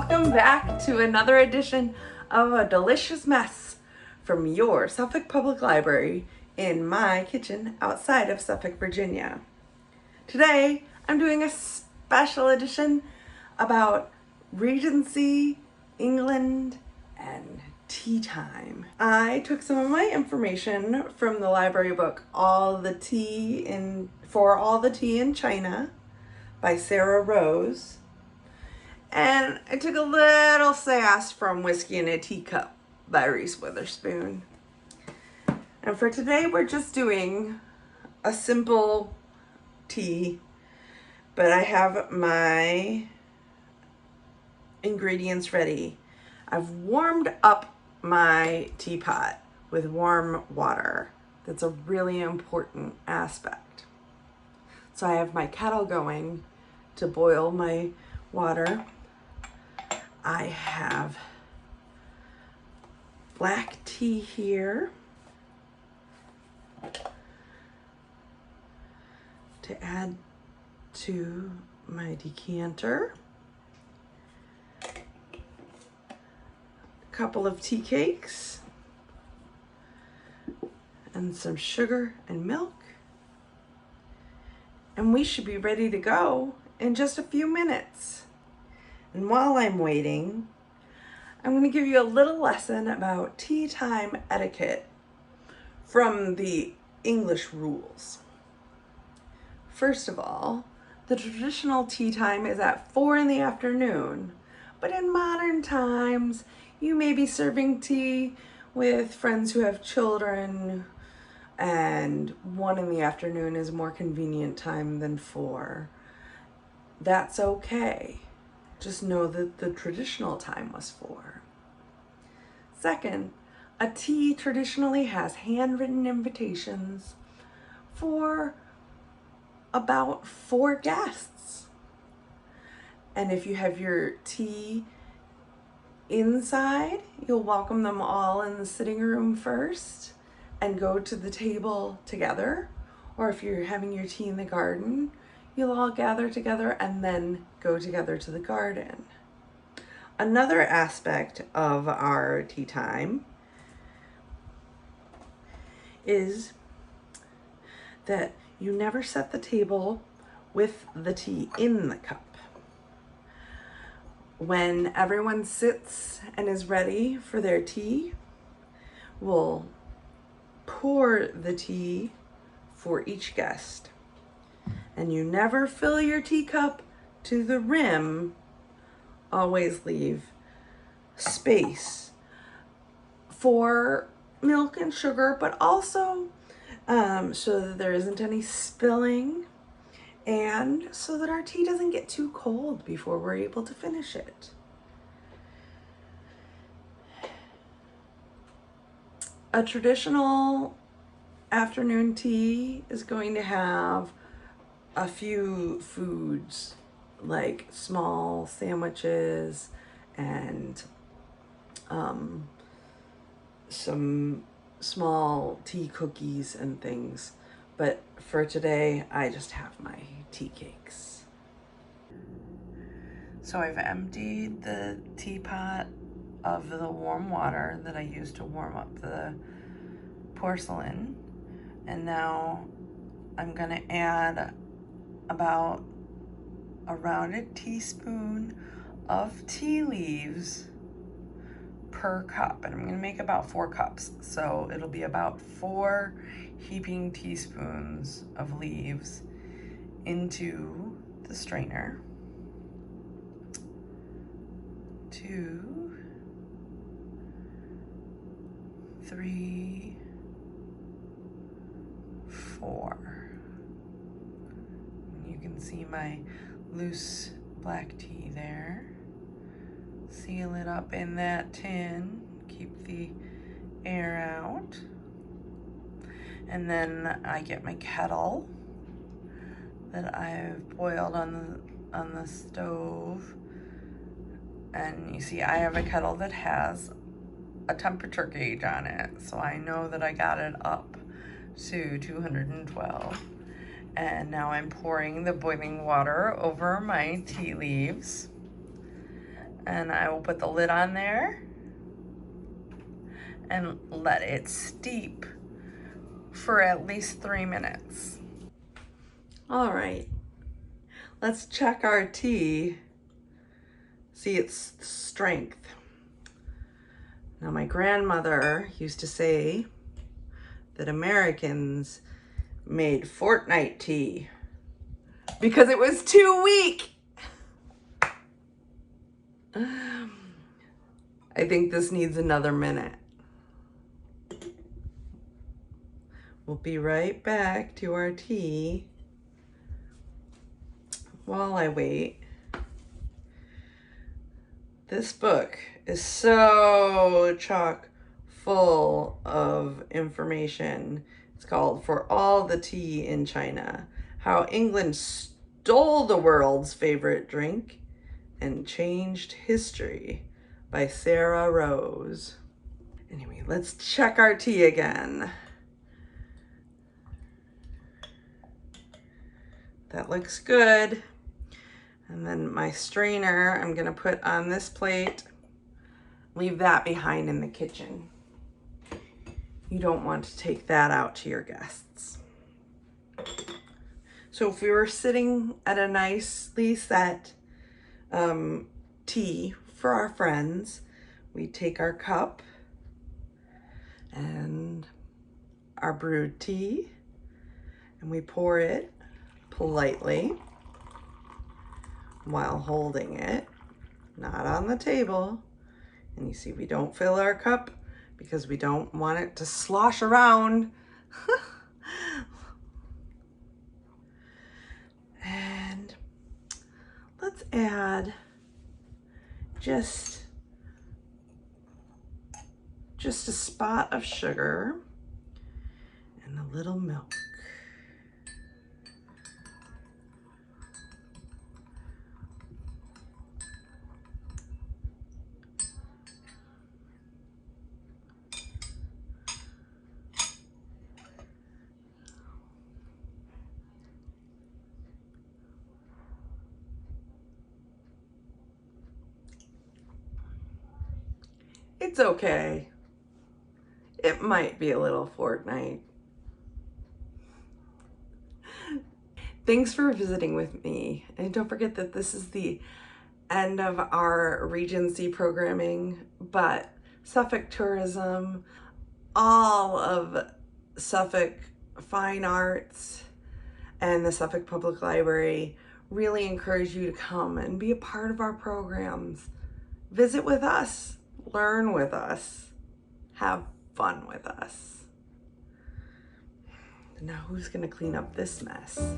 Welcome back to another edition of A Delicious Mess from your Suffolk Public Library in my kitchen outside of Suffolk, Virginia. Today, I'm doing a special edition about Regency, England, and tea time. I took some of my information from the library book For All the Tea in China by Sarah Rose. And I took a little sass from Whiskey in a Teacup by Reese Witherspoon. And for today, we're just doing a simple tea, but I have my ingredients ready. I've warmed up my teapot with warm water. That's a really important aspect. So I have my kettle going to boil my water. I have black tea here to add to my decanter. A couple of tea cakes and some sugar and milk. And we should be ready to go in just a few minutes. And while I'm waiting, I'm going to give you a little lesson about tea time etiquette from the English rules. First of all, the traditional tea time is at 4 in the afternoon, but in modern times, you may be serving tea with friends who have children, and 1 in the afternoon is a more convenient time than 4. That's okay. Just know that the traditional time was 4. Second, a tea traditionally has handwritten invitations for about 4 guests. And if you have your tea inside, you'll welcome them all in the sitting room first and go to the table together. Or if you're having your tea in the garden, you'll all gather together and then go together to the garden. Another aspect of our tea time is that you never set the table with the tea in the cup. When everyone sits and is ready for their tea, we'll pour the tea for each guest. And you never fill your teacup to the rim. Always leave space for milk and sugar, but also so that there isn't any spilling and so that our tea doesn't get too cold before we're able to finish it. A traditional afternoon tea is going to have a few foods like small sandwiches and some small tea cookies and things. But for today, I just have my tea cakes. So I've emptied the teapot of the warm water that I used to warm up the porcelain. And now I'm gonna add about a rounded teaspoon of tea leaves per cup. And I'm gonna make about 4 cups. So it'll be about 4 heaping teaspoons of leaves into the strainer. 2, 3, 4. You can see my loose black tea there. Seal it up in that tin, keep the air out. And then I get my kettle that I've boiled on the stove. And you see I have a kettle that has a temperature gauge on it, so I know that I got it up to 212. And now I'm pouring the boiling water over my tea leaves. And I will put the lid on there and let it steep for at least 3 minutes. All right, let's check our tea, see its strength. Now, my grandmother used to say that Americans made fortnight tea because it was too weak. I think this needs another minute. We'll be right back to our tea. While I wait, this book is so chock full of information. It's called For All the Tea in China, How England Stole the World's Favorite Drink and Changed History by Sarah Rose. Anyway, let's check our tea again. That looks good. And then my strainer, I'm gonna put on this plate. Leave that behind in the kitchen. You don't want to take that out to your guests. So if we were sitting at a nicely set tea for our friends, we take our cup and our brewed tea, and we pour it politely while holding it, not on the table. And you see, we don't fill our cup because we don't want it to slosh around. And let's add just a spot of sugar and a little milk. It's okay. It might be a little fortnight. Thanks for visiting with me. And don't forget that this is the end of our Regency programming, but Suffolk Tourism, all of Suffolk Fine Arts, and the Suffolk Public Library really encourage you to come and be a part of our programs. Visit with us, learn with us, have fun with us. Now who's gonna clean up this mess?